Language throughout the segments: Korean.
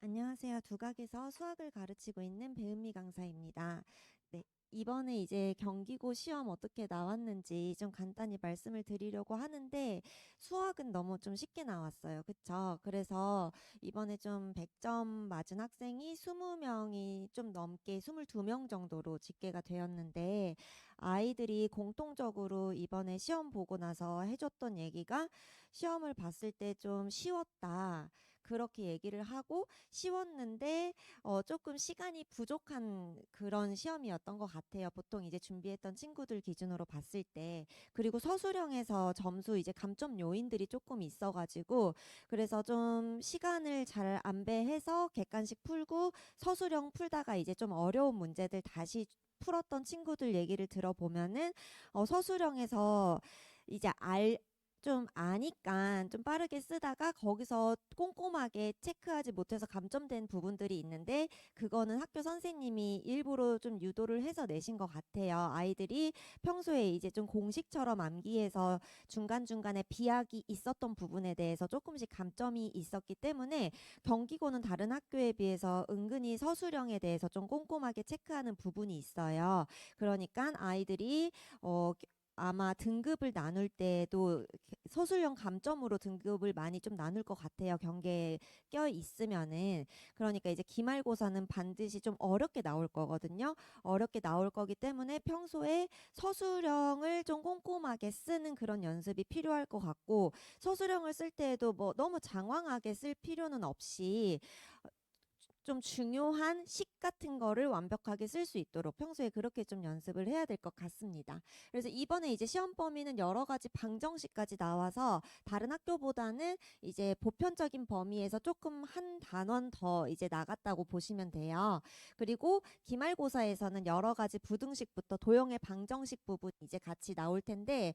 안녕하세요. 두각에서 수학을 가르치고 있는 배은미 강사입니다. 네, 이번에 이제 경기고 시험 어떻게 나왔는지 좀 간단히 말씀을 드리려고 하는데 수학은 너무 좀 쉽게 나왔어요. 그쵸? 그래서 이번에 좀 100점 맞은 학생이 20명이 좀 넘게 22명 정도로 집계가 되었는데 아이들이 공통적으로 이번에 시험 보고 나서 해줬던 얘기가 시험을 봤을 때 좀 쉬웠다. 그렇게 얘기를 하고 쉬웠는데 조금 시간이 부족한 그런 시험이었던 것 같아요. 보통 이제 준비했던 친구들 기준으로 봤을 때. 그리고 서술형에서 점수 이제 감점 요인들이 조금 있어가지고 그래서 좀 시간을 잘 안배해서 객관식 풀고 서술형 풀다가 이제 좀 어려운 문제들 다시 풀었던 친구들 얘기를 들어보면은 서술형에서 이제 좀 아니까 좀 빠르게 쓰다가 거기서 꼼꼼하게 체크하지 못해서 감점된 부분들이 있는데 그거는 학교 선생님이 일부러 좀 유도를 해서 내신 것 같아요. 아이들이 평소에 이제 좀 공식처럼 암기해서 중간중간에 비약이 있었던 부분에 대해서 조금씩 감점이 있었기 때문에 경기고는 다른 학교에 비해서 은근히 서술형에 대해서 좀 꼼꼼하게 체크하는 부분이 있어요. 그러니까 아이들이 아마 등급을 나눌 때도 서술형 감점으로 등급을 많이 좀 나눌 것 같아요. 경계에 껴 있으면은. 그러니까 이제 기말고사는 반드시 좀 어렵게 나올 거거든요. 어렵게 나올 거기 때문에 평소에 서술형을 좀 꼼꼼하게 쓰는 그런 연습이 필요할 것 같고 서술형을 쓸 때에도 뭐 너무 장황하게 쓸 필요는 없이 좀 중요한 식 같은 거를 완벽하게 쓸 수 있도록 평소에 그렇게 좀 연습을 해야 될 것 같습니다. 그래서 이번에 이제 시험 범위는 여러 가지 방정식까지 나와서 다른 학교보다는 이제 보편적인 범위에서 조금 한 단원 더 이제 나갔다고 보시면 돼요. 그리고 기말고사에서는 여러 가지 부등식부터 도형의 방정식 부분 이제 같이 나올 텐데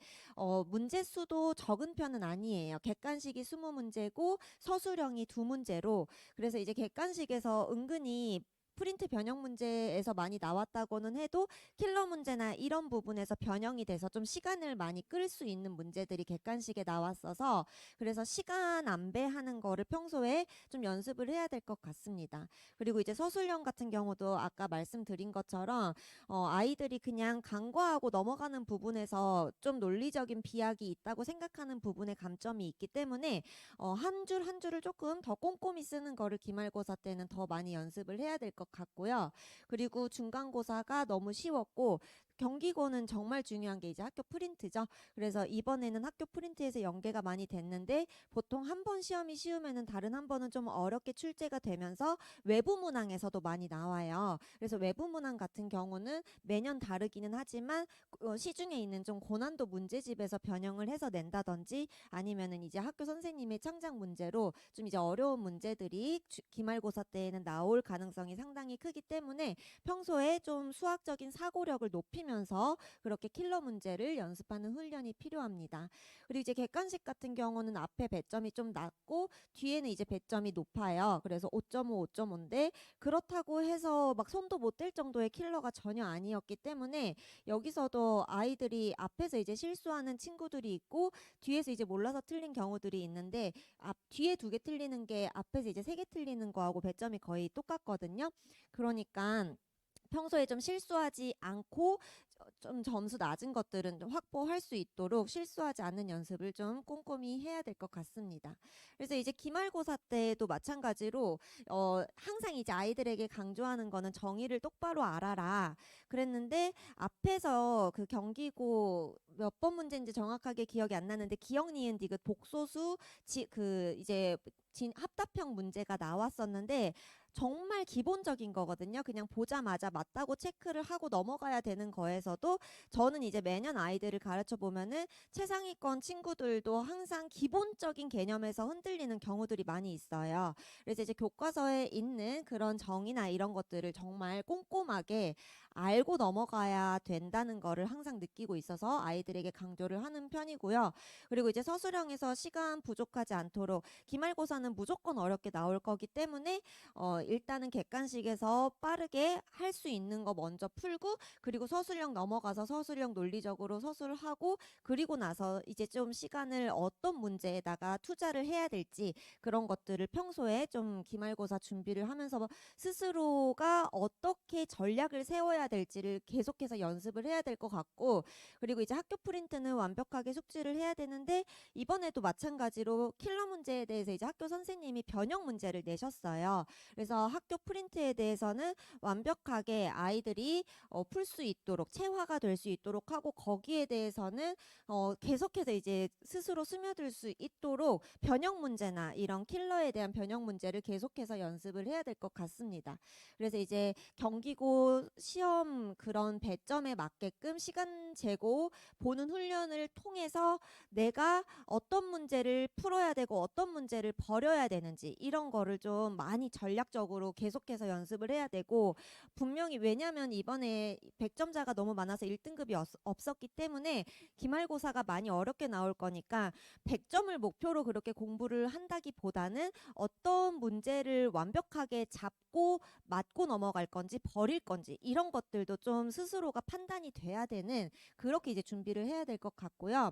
문제 수도 적은 편은 아니에요. 객관식이 20문제고 서술형이 2문제로 그래서 이제 객관식에서 은근히 프린트 변형 문제에서 많이 나왔다고는 해도 킬러 문제나 이런 부분에서 변형이 돼서 좀 시간을 많이 끌 수 있는 문제들이 객관식에 나왔어서 그래서 시간 안배하는 거를 평소에 좀 연습을 해야 될 것 같습니다. 그리고 이제 서술형 같은 경우도 아까 말씀드린 것처럼 아이들이 그냥 간과하고 넘어가는 부분에서 좀 논리적인 비약이 있다고 생각하는 부분에 감점이 있기 때문에 한 줄 한 줄을 조금 더 꼼꼼히 쓰는 거를 기말고사 때는 더 많이 연습을 해야 될 것 같고요. 그리고 중간고사가 너무 쉬웠고 경기고는 정말 중요한 게 이제 학교 프린트죠. 그래서 이번에는 학교 프린트에서 연계가 많이 됐는데 보통 한 번 시험이 쉬우면은 다른 한 번은 좀 어렵게 출제가 되면서 외부 문항에서도 많이 나와요. 그래서 외부 문항 같은 경우는 매년 다르기는 하지만 시중에 있는 좀 고난도 문제집에서 변형을 해서 낸다든지 아니면은 이제 학교 선생님의 창작 문제로 좀 이제 어려운 문제들이 기말고사 때에는 나올 가능성이 상당히 크기 때문에 평소에 좀 수학적인 사고력을 높이면서 그렇게 킬러 문제를 연습하는 훈련이 필요합니다. 그리고 이제 객관식 같은 경우는 앞에 배점이 좀 낮고 뒤에는 이제 배점이 높아요. 그래서 5.5, 5.5인데 그렇다고 해서 막 손도 못 댈 정도의 킬러가 전혀 아니었기 때문에 여기서도 아이들이 앞에서 이제 실수하는 친구들이 있고 뒤에서 이제 몰라서 틀린 경우들이 있는데 뒤에 2개 틀리는 게 앞에서 이제 3개 틀리는 거하고 배점이 거의 똑같거든요. 그러니까 평소에 좀 실수하지 않고 좀 점수 낮은 것들은 좀 확보할 수 있도록 실수하지 않는 연습을 좀 꼼꼼히 해야 될 것 같습니다. 그래서 이제 기말고사 때도 마찬가지로 항상 이제 아이들에게 강조하는 거는 정의를 똑바로 알아라. 그랬는데 앞에서 그 경기고 몇 번 문제인지 정확하게 기억이 안 나는데 기억 니은 디귿 복소수 그 이제 합답형 문제가 나왔었는데 정말 기본적인 거거든요. 그냥 보자마자 맞다고 체크를 하고 넘어가야 되는 거에서도 저는 이제 매년 아이들을 가르쳐 보면은 최상위권 친구들도 항상 기본적인 개념에서 흔들리는 경우들이 많이 있어요. 그래서 이제 교과서에 있는 그런 정의나 이런 것들을 정말 꼼꼼하게 알고 넘어가야 된다는 거를 항상 느끼고 있어서 아이들에게 강조를 하는 편이고요. 그리고 이제 서술형에서 시간 부족하지 않도록 기말고사는 무조건 어렵게 나올 거기 때문에 일단은 객관식에서 빠르게 할 수 있는 거 먼저 풀고 그리고 서술형 넘어가서 서술형 논리적으로 서술을 하고 그리고 나서 이제 좀 시간을 어떤 문제에다가 투자를 해야 될지 그런 것들을 평소에 좀 기말고사 준비를 하면서 스스로가 어떻게 전략을 세워야 될지를 계속해서 연습을 해야 될 것 같고 그리고 이제 학교 프린트는 완벽하게 숙지를 해야 되는데 이번에도 마찬가지로 킬러 문제에 대해서 이제 학교 선생님이 변형 문제를 내셨어요. 그래서 학교 프린트에 대해서는 완벽하게 아이들이 풀 수 있도록 체화가 될 수 있도록 하고 거기에 대해서는 계속해서 이제 스스로 스며들 수 있도록 변형 문제나 이런 킬러에 대한 변형 문제를 계속해서 연습을 해야 될 것 같습니다. 그래서 이제 경기고 시험 그런 배점에 맞게끔 시간 재고 보는 훈련을 통해서 내가 어떤 문제를 풀어야 되고 어떤 문제를 버려야 되는지 이런 거를 좀 많이 전략적으로 계속해서 연습을 해야 되고 분명히 왜냐하면 이번에 100점자가 너무 많아서 1등급이 없었기 때문에 기말고사가 많이 어렵게 나올 거니까 100점을 목표로 그렇게 공부를 한다기보다는 어떤 문제를 완벽하게 잡고 맞고 넘어갈 건지 버릴 건지 이런 것들도 좀 스스로가 판단이 돼야 되는 그렇게 이제 준비를 해야 될 것 같고요.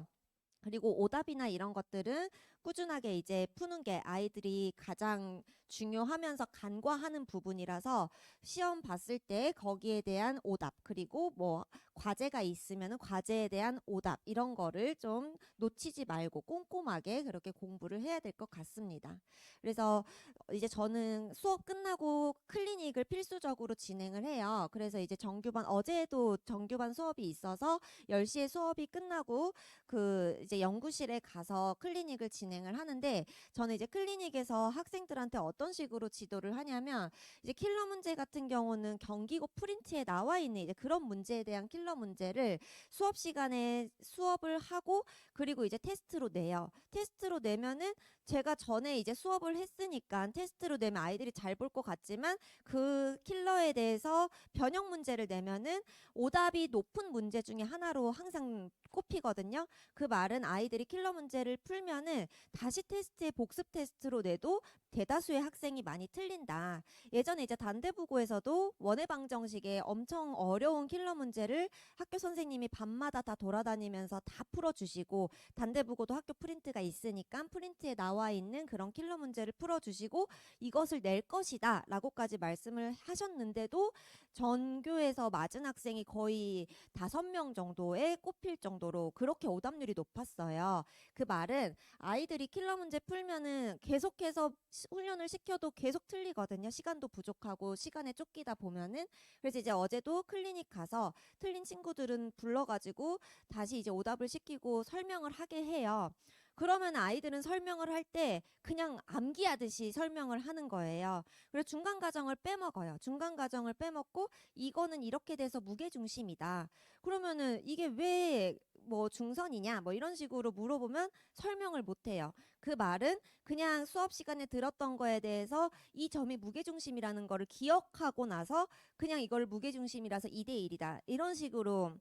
그리고 오답이나 이런 것들은 꾸준하게 이제 푸는 게 아이들이 가장 중요하면서 간과하는 부분이라서 시험 봤을 때 거기에 대한 오답 그리고 뭐 과제가 있으면 과제에 대한 오답 이런 거를 좀 놓치지 말고 꼼꼼하게 그렇게 공부를 해야 될 것 같습니다. 그래서 이제 저는 수업 끝나고 클리닉을 필수적으로 진행을 해요. 그래서 이제 정규반 어제도 정규반 수업이 있어서 10시에 수업이 끝나고 그 이제 연구실에 가서 클리닉을 진행을 하는데 저는 이제 클리닉에서 학생들한테 어떤 식으로 지도를 하냐면 이제 킬러 문제 같은 경우는 경기고 프린트에 나와 있는 이제 그런 문제에 대한 킬러 문제를 수업 시간에 수업을 하고 그리고 이제 테스트로 내요. 테스트로 내면은 제가 전에 이제 수업을 했으니까 테스트로 내면 아이들이 잘 볼 것 같지만 그 킬러에 대해서 변형 문제를 내면은 오답이 높은 문제 중에 하나로 항상 꼽히거든요. 그 말은 아이들이 킬러 문제를 풀면은 다시 테스트에 복습 테스트로 내도 대다수의 학생이 많이 틀린다. 예전에 이제 단대부고에서도 원의 방정식에 엄청 어려운 킬러 문제를 학교 선생님이 밤마다 다 돌아다니면서 다 풀어주시고 단대부고도 학교 프린트가 있으니까 프린트에 나와 있는 그런 킬러 문제를 풀어주시고 이것을 낼 것이다 라고까지 말씀을 하셨는데도 전교에서 맞은 학생이 거의 5명 정도에 꼽힐 정도로 그렇게 오답률이 높았어요. 그 말은 아이들이 킬러 문제 풀면은 계속해서 훈련을 시켜도 계속 틀리거든요. 시간도 부족하고 시간에 쫓기다 보면은. 그래서 이제 어제도 클리닉 가서 틀린 친구들은 불러가지고 다시 이제 오답을 시키고 설명을 하게 해요. 그러면 아이들은 설명을 할 때 그냥 암기하듯이 설명을 하는 거예요. 그리고 중간 과정을 빼먹어요. 중간 과정을 빼먹고 이거는 이렇게 돼서 무게중심이다. 그러면은 이게 왜 뭐 중선이냐 뭐 이런 식으로 물어보면 설명을 못 해요. 그 말은 그냥 수업 시간에 들었던 거에 대해서 이 점이 무게중심이라는 거를 기억하고 나서 그냥 이걸 무게중심이라서 2대1이다. 이런 식으로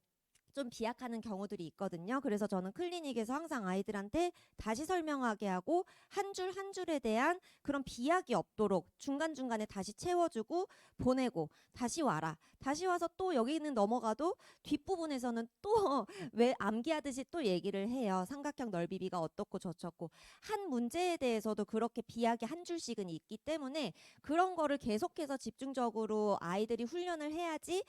좀 비약하는 경우들이 있거든요. 그래서 저는 클리닉에서 항상 아이들한테 다시 설명하게 하고 한 줄 한 줄에 대한 그런 비약이 없도록 중간중간에 다시 채워주고 보내고 다시 와라. 다시 와서 또 여기는 넘어가도 뒷부분에서는 또 왜 암기하듯이 또 얘기를 해요. 삼각형 넓이비가 어떻고 저쩌고 한 문제에 대해서도 그렇게 비약이 한 줄씩은 있기 때문에 그런 거를 계속해서 집중적으로 아이들이 훈련을 해야지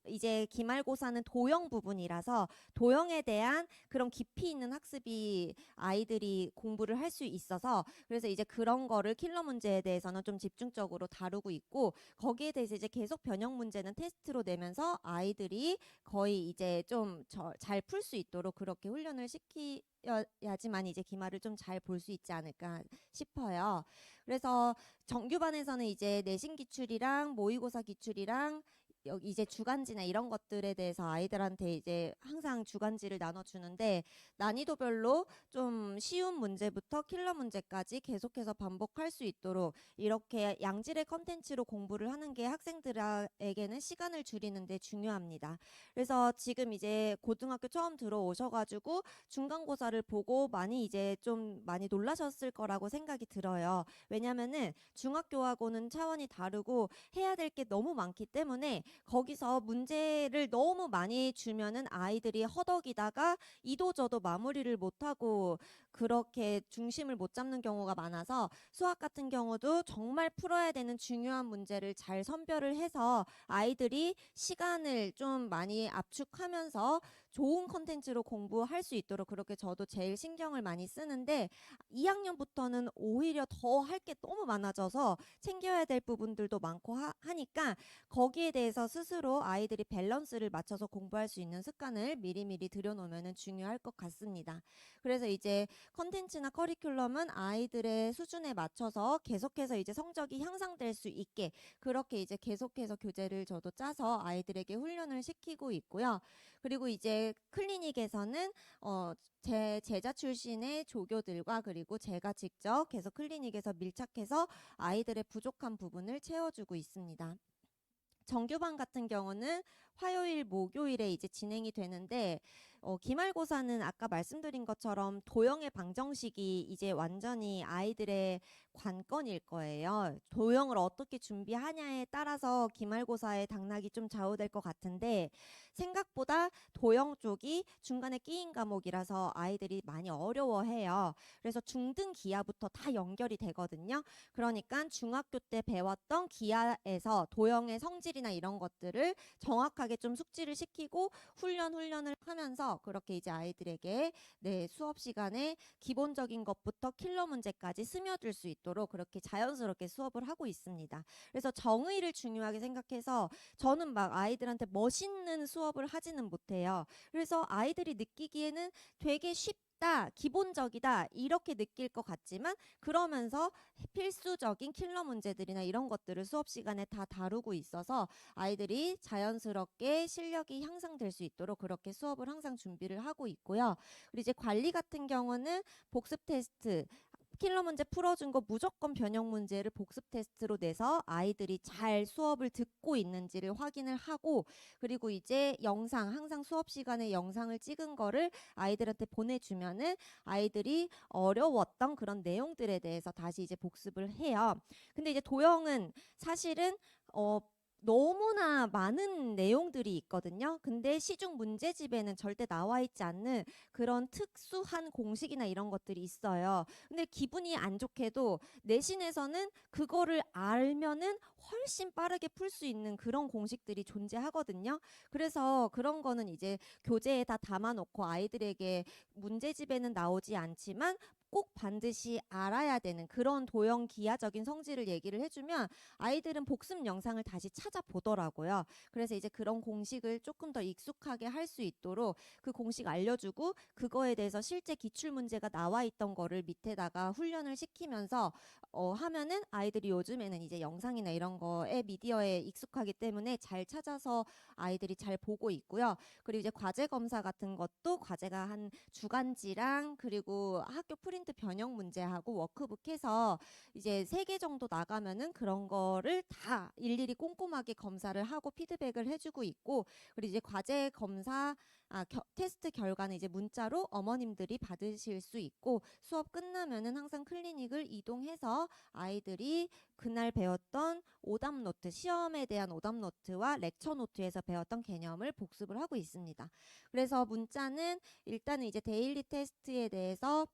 이제 기말고사는 도형 부분이라서 도형에 대한 그런 깊이 있는 학습이 아이들이 공부를 할 수 있어서 그래서 이제 그런 거를 킬러 문제에 대해서는 좀 집중적으로 다루고 있고 거기에 대해서 이제 계속 변형 문제는 테스트로 내면서 아이들이 거의 이제 좀 잘 풀 수 있도록 그렇게 훈련을 시켜야지만 이제 기말을 좀 잘 볼 수 있지 않을까 싶어요. 그래서 정규반에서는 이제 내신 기출이랑 모의고사 기출이랑 여기 이제 주간지나 이런 것들에 대해서 아이들한테 이제 항상 주간지를 나눠주는데 난이도별로 좀 쉬운 문제부터 킬러 문제까지 계속해서 반복할 수 있도록 이렇게 양질의 컨텐츠로 공부를 하는 게 학생들에게는 시간을 줄이는데 중요합니다. 그래서 지금 이제 고등학교 처음 들어오셔가지고 중간고사를 보고 많이 이제 좀 많이 놀라셨을 거라고 생각이 들어요. 왜냐면은 중학교하고는 차원이 다르고 해야 될 게 너무 많기 때문에 거기서 문제를 너무 많이 주면은 아이들이 허덕이다가 이도저도 마무리를 못하고 그렇게 중심을 못 잡는 경우가 많아서 수학 같은 경우도 정말 풀어야 되는 중요한 문제를 잘 선별을 해서 아이들이 시간을 좀 많이 압축하면서 좋은 컨텐츠로 공부할 수 있도록 그렇게 저도 제일 신경을 많이 쓰는데 2학년부터는 오히려 더 할 게 너무 많아져서 챙겨야 될 부분들도 많고 하니까 거기에 대해서 스스로 아이들이 밸런스를 맞춰서 공부할 수 있는 습관을 미리미리 들여놓으면 중요할 것 같습니다. 그래서 이제 컨텐츠나 커리큘럼은 아이들의 수준에 맞춰서 계속해서 이제 성적이 향상될 수 있게 그렇게 이제 계속해서 교재를 저도 짜서 아이들에게 훈련을 시키고 있고요. 그리고 이제 클리닉에서는 제 제자 출신의 조교들과 그리고 제가 직접 계속 클리닉에서 밀착해서 아이들의 부족한 부분을 채워주고 있습니다. 정규반 같은 경우는 화요일, 목요일에 이제 진행이 되는데 기말고사는 아까 말씀드린 것처럼 도형의 방정식이 이제 완전히 아이들의 관건일 거예요. 도형을 어떻게 준비하냐에 따라서 기말고사의 당락이 좀 좌우될 것 같은데 생각보다 도형 쪽이 중간에 끼인 과목이라서 아이들이 많이 어려워해요. 그래서 중등 기하부터 다 연결이 되거든요. 그러니까 중학교 때 배웠던 기하에서 도형의 성질이나 이런 것들을 정확하게 좀 숙지를 시키고 훈련을 하면서 그렇게 이제 아이들에게 네, 수업 시간에 기본적인 것부터 킬러 문제까지 스며들 수 있도록 그렇게 자연스럽게 수업을 하고 있습니다. 그래서 정의를 중요하게 생각해서 저는 막 아이들한테 멋있는 수업을 하지는 못해요. 그래서 아이들이 느끼기에는 되게 쉽다, 기본적이다 이렇게 느낄 것 같지만 그러면서 필수적인 킬러 문제들이나 이런 것들을 수업 시간에 다 다루고 있어서 아이들이 자연스럽게 실력이 향상될 수 있도록 그렇게 수업을 항상 준비를 하고 있고요. 그리고 이제 관리 같은 경우는 복습 테스트 킬러 문제 풀어준 거 무조건 변형 문제를 복습 테스트로 내서 아이들이 잘 수업을 듣고 있는지를 확인을 하고 그리고 이제 영상 항상 수업 시간에 영상을 찍은 거를 아이들한테 보내주면은 아이들이 어려웠던 그런 내용들에 대해서 다시 이제 복습을 해요. 근데 이제 도형은 사실은 너무나 많은 내용들이 있거든요. 근데 시중 문제집에는 절대 나와 있지 않는 그런 특수한 공식이나 이런 것들이 있어요. 근데 기분이 안 좋게도 내신에서는 그거를 알면은 훨씬 빠르게 풀 수 있는 그런 공식들이 존재하거든요. 그래서 그런 거는 이제 교재에 다 담아놓고 아이들에게 문제집에는 나오지 않지만 꼭 반드시 알아야 되는 그런 도형 기하적인 성질을 얘기를 해주면 아이들은 복습 영상을 다시 찾아보더라고요. 그래서 이제 그런 공식을 조금 더 익숙하게 할 수 있도록 그 공식 알려주고 그거에 대해서 실제 기출 문제가 나와 있던 거를 밑에다가 훈련을 시키면서 하면은 아이들이 요즘에는 이제 영상이나 이런 거에 미디어에 익숙하기 때문에 잘 찾아서 아이들이 잘 보고 있고요. 그리고 이제 과제 검사 같은 것도 과제가 한 주간지랑 그리고 학교 프린트 변형 문제하고 워크북 해서 이제 3개 정도 나가면은 그런 거를 다 일일이 꼼꼼하게 검사를 하고 피드백을 해주고 있고 그리고 이제 과제 검사 테스트 결과는 이제 문자로 어머님들이 받으실 수 있고 수업 끝나면은 항상 클리닉을 이동해서 아이들이 그날 배웠던 오답 노트, 시험에 대한 오답 노트와 렉처 노트에서 배웠던 개념을 복습을 하고 있습니다. 그래서 문자는 일단은 이제 데일리 테스트에 대해서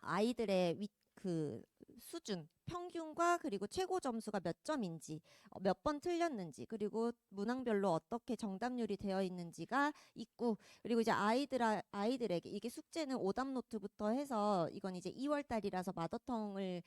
아이들의 그 수준, 평균과 그리고 최고 점수가 몇 점인지, 몇 번 틀렸는지, 그리고 문항별로 어떻게 정답률이 되어 있는지가 있고, 그리고 이제 아이들에게 이게 숙제는 오답 노트부터 해서 이건 이제 2월 달이라서 마더텅을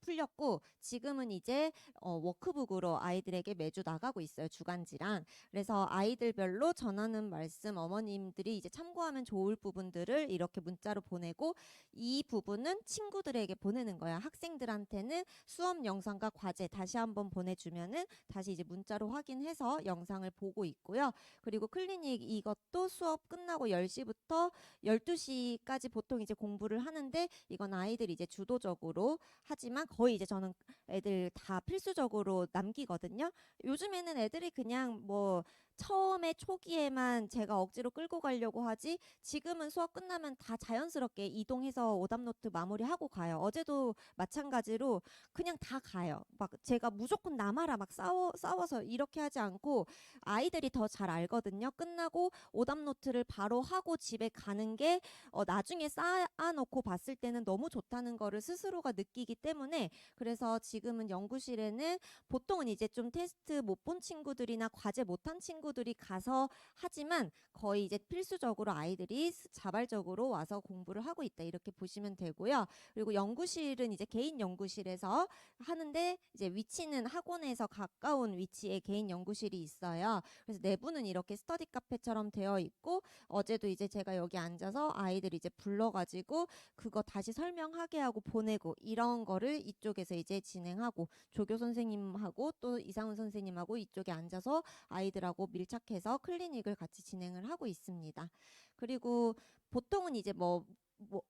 풀렸고 지금은 이제 워크북으로 아이들에게 매주 나가고 있어요. 주간지랑. 그래서 아이들별로 전하는 말씀 어머님들이 이제 참고하면 좋을 부분들을 이렇게 문자로 보내고 이 부분은 친구들에게 보내는 거야. 학생들한테는 수업 영상과 과제 다시 한번 보내주면은 다시 이제 문자로 확인해서 영상을 보고 있고요. 그리고 클리닉 이것도 수업 끝나고 10시부터 12시까지 보통 이제 공부를 하는데 이건 아이들이 이제 주도적으로 하지만 거의 이제 저는 애들 다 필수적으로 남기거든요. 요즘에는 애들이 그냥 뭐 처음에 초기에만 제가 억지로 끌고 가려고 하지 지금은 수업 끝나면 다 자연스럽게 이동해서 오답노트 마무리하고 가요. 어제도 마찬가지로 그냥 다 가요. 막 제가 무조건 남아라 막 싸워서 이렇게 하지 않고 아이들이 더 잘 알거든요. 끝나고 오답노트를 바로 하고 집에 가는 게 나중에 쌓아놓고 봤을 때는 너무 좋다는 거를 스스로가 느끼기 때문에 그래서 지금은 연구실에는 보통은 이제 좀 테스트 못 본 친구들이나 과제 못한 친구들이 가서 하지만 거의 이제 필수적으로 아이들이 자발적으로 와서 공부를 하고 있다 이렇게 보시면 되고요. 그리고 연구실은 이제 개인 연구실에서 하는데 이제 위치는 학원에서 가까운 위치에 개인 연구실이 있어요. 그래서 내부는 이렇게 스터디 카페처럼 되어 있고 어제도 이제 제가 여기 앉아서 아이들 이제 불러가지고 그거 다시 설명하게 하고 보내고 이런 거를 이쪽에서 이제 진행하고 조교 선생님하고 또 이상훈 선생님하고 이쪽에 앉아서 아이들하고 밀착해서 클리닉을 같이 진행을 하고 있습니다. 그리고 보통은 이제 뭐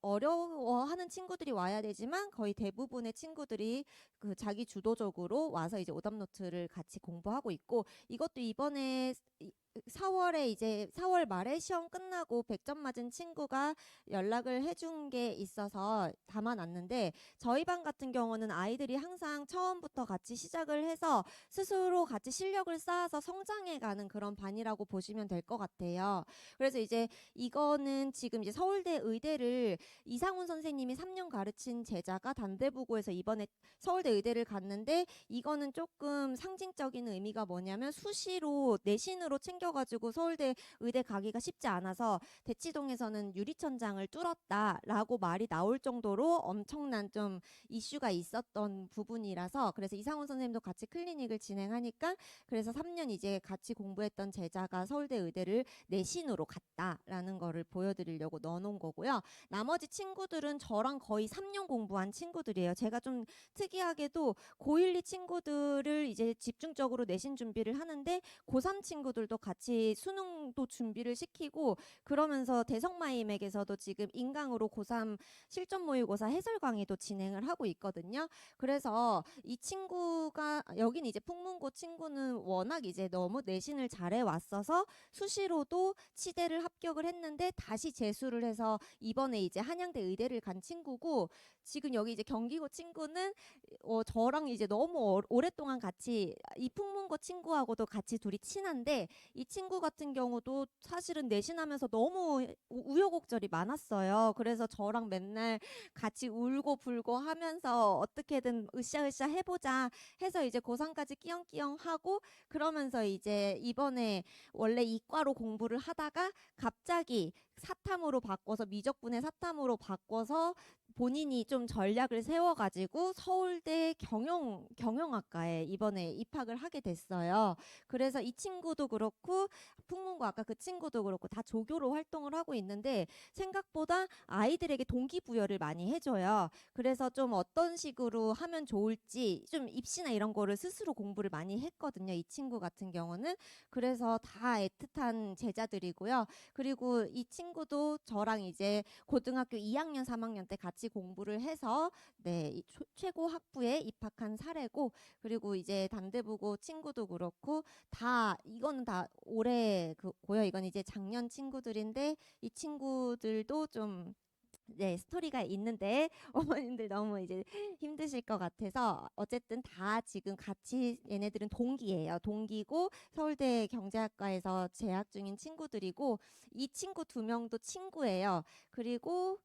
어려워하는 친구들이 와야 되지만 거의 대부분의 친구들이 그 자기 주도적으로 와서 이제 오답노트를 같이 공부하고 있고 이것도 이번에 4월에 이제 4월 말에 시험 끝나고 100점 맞은 친구가 연락을 해준 게 있어서 담아놨는데 저희 반 같은 경우는 아이들이 항상 처음부터 같이 시작을 해서 스스로 같이 실력을 쌓아서 성장해가는 그런 반이라고 보시면 될 것 같아요. 그래서 이제 이거는 지금 이제 서울대 의대를 이상훈 선생님이 3년 가르친 제자가 단대부고에서 이번에 서울대 의대를 갔는데 이거는 조금 상징적인 의미가 뭐냐면 수시로 내신으로 챙겨가지고 서울대 의대 가기가 쉽지 않아서 대치동에서는 유리천장을 뚫었다라고 말이 나올 정도로 엄청난 좀 이슈가 있었던 부분이라서 그래서 이상훈 선생님도 같이 클리닉을 진행하니까 그래서 3년 이제 같이 공부했던 제자가 서울대 의대를 내신으로 갔다라는 거를 보여드리려고 넣어놓은 거고요. 나머지 친구들은 저랑 거의 3년 공부한 친구들이에요. 제가 좀 특이하게도 고1, 2 친구들을 이제 집중적으로 내신 준비를 하는데 고3 친구들도 같이 수능도 준비를 시키고 그러면서 대성마이맥에서도 지금 인강으로 고3 실전 모의고사 해설 강의도 진행을 하고 있거든요. 그래서 이 친구가 여긴 이제 풍문고 친구는 워낙 이제 너무 내신을 잘해 왔어서 수시로도 치대를 합격을 했는데 다시 재수를 해서 이번에 이제 한양대 의대를 간 친구고 지금 여기 이제 경기고 친구는 저랑 이제 너무 오랫동안 같이 이 풍문고 친구하고도 같이 둘이 친한데 이 친구 같은 경우도 사실은 내신하면서 너무 우여곡절이 많았어요. 그래서 저랑 맨날 같이 울고 불고 하면서 어떻게든 으쌰으쌰 해보자 해서 이제 고3까지 끼영끼영 하고 그러면서 이제 이번에 원래 이과로 공부를 하다가 갑자기 사탐으로 바꿔서 미적분의 사탐으로 바꿔서 본인이 좀 전략을 세워가지고 서울대 경영학과에 이번에 입학을 하게 됐어요. 그래서 이 친구도 그렇고 풍문고 아까 그 친구도 그렇고 다 조교로 활동을 하고 있는데 생각보다 아이들에게 동기부여를 많이 해줘요. 그래서 좀 어떤 식으로 하면 좋을지 좀 입시나 이런 거를 스스로 공부를 많이 했거든요. 이 친구 같은 경우는. 그래서 다 애틋한 제자들이고요. 그리고 이 친구도 저랑 이제 고등학교 2학년, 3학년 때 같이 공부를 해서 네, 최고 학부에 입학한 사례고 그리고 이제 단대부고 친구도 그렇고 다 이거는 다 올해 고요. 이건 이제 작년 친구들인데 이 친구들도 좀 네, 스토리가 있는데 어머님들 너무 이제 힘드실 것 같아서 어쨌든 다 지금 같이 얘네들은 동기예요. 동기고 서울대 경제학과에서 재학 중인 친구들이고 이 친구 두 명도 친구예요. 그리고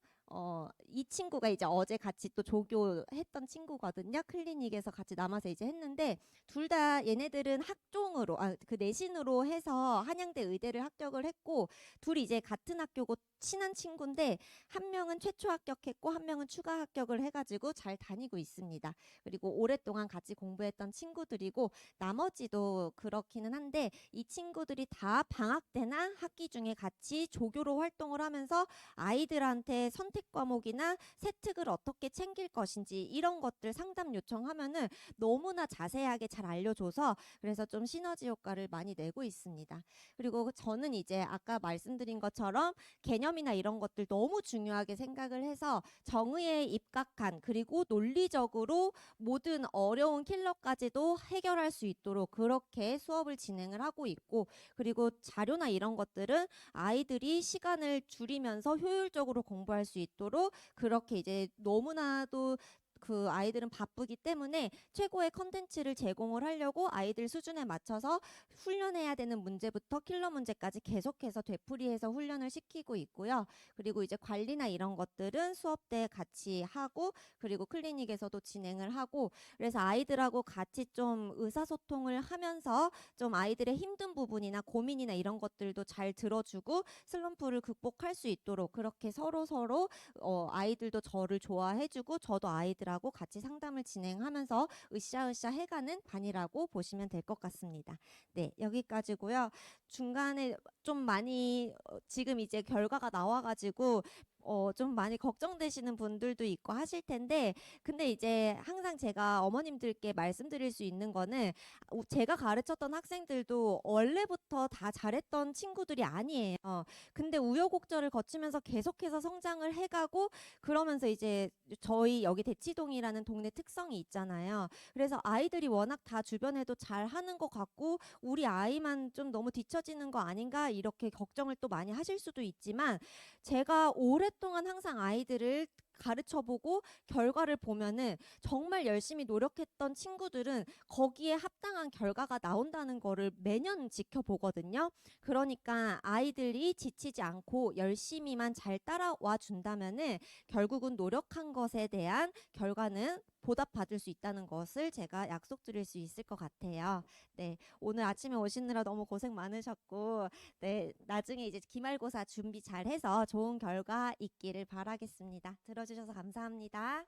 이 친구가 이제 어제 같이 또 조교했던 친구거든요. 클리닉에서 같이 남아서 이제 했는데 둘 다 얘네들은 학종으로 그 내신으로 해서 한양대 의대를 합격을 했고 둘이 이제 같은 학교고 친한 친구인데 한 명은 최초 합격했고 한 명은 추가 합격을 해가지고 잘 다니고 있습니다. 그리고 오랫동안 같이 공부했던 친구들이고 나머지도 그렇기는 한데 이 친구들이 다 방학 때나 학기 중에 같이 조교로 활동을 하면서 아이들한테 선택 과목이나 세특을 어떻게 챙길 것인지 이런 것들 상담 요청하면은 너무나 자세하게 잘 알려줘서 그래서 좀 시너지 효과를 많이 내고 있습니다. 그리고 저는 이제 아까 말씀드린 것처럼 개념이나 이런 것들 너무 중요하게 생각을 해서 정의에 입각한 그리고 논리적으로 모든 어려운 킬러까지도 해결할 수 있도록 그렇게 수업을 진행을 하고 있고 그리고 자료나 이런 것들은 아이들이 시간을 줄이면서 효율적으로 공부할 수 있도록 그렇게 이제 너무나도 그 아이들은 바쁘기 때문에 최고의 컨텐츠를 제공을 하려고 아이들 수준에 맞춰서 훈련해야 되는 문제부터 킬러 문제까지 계속해서 되풀이해서 훈련을 시키고 있고요. 그리고 이제 관리나 이런 것들은 수업 때 같이 하고 그리고 클리닉에서도 진행을 하고 그래서 아이들하고 같이 좀 의사소통을 하면서 좀 아이들의 힘든 부분이나 고민이나 이런 것들도 잘 들어주고 슬럼프를 극복할 수 있도록 그렇게 서로 아이들도 저를 좋아해주고 저도 아이들하고 같이 상담을 진행하면서 으쌰으쌰 해가는 반이라고 보시면 될 것 같습니다. 네, 여기까지고요. 중간에 좀 많이 지금 이제 결과가 나와가지고 좀 많이 걱정되시는 분들도 있고 하실 텐데 근데 이제 항상 제가 어머님들께 말씀드릴 수 있는 거는 제가 가르쳤던 학생들도 원래부터 다 잘했던 친구들이 아니에요. 근데 우여곡절을 거치면서 계속해서 성장을 해가고 그러면서 이제 저희 여기 대치동이라는 동네 특성이 있잖아요. 그래서 아이들이 워낙 다 주변에도 잘 하는 것 같고 우리 아이만 좀 너무 뒤처지는 거 아닌가 이렇게 걱정을 또 많이 하실 수도 있지만 제가 오랫동안 항상 아이들을 가르쳐보고 결과를 보면은 정말 열심히 노력했던 친구들은 거기에 합당한 결과가 나온다는 거를 매년 지켜보거든요. 그러니까 아이들이 지치지 않고 열심히만 잘 따라와 준다면은 결국은 노력한 것에 대한 결과는 보답받을 수 있다는 것을 제가 약속드릴 수 있을 것 같아요. 네, 오늘 아침에 오시느라 너무 고생 많으셨고, 네, 나중에 이제 기말고사 준비 잘해서 좋은 결과 있기를 바라겠습니다. 들어주셔서 감사합니다.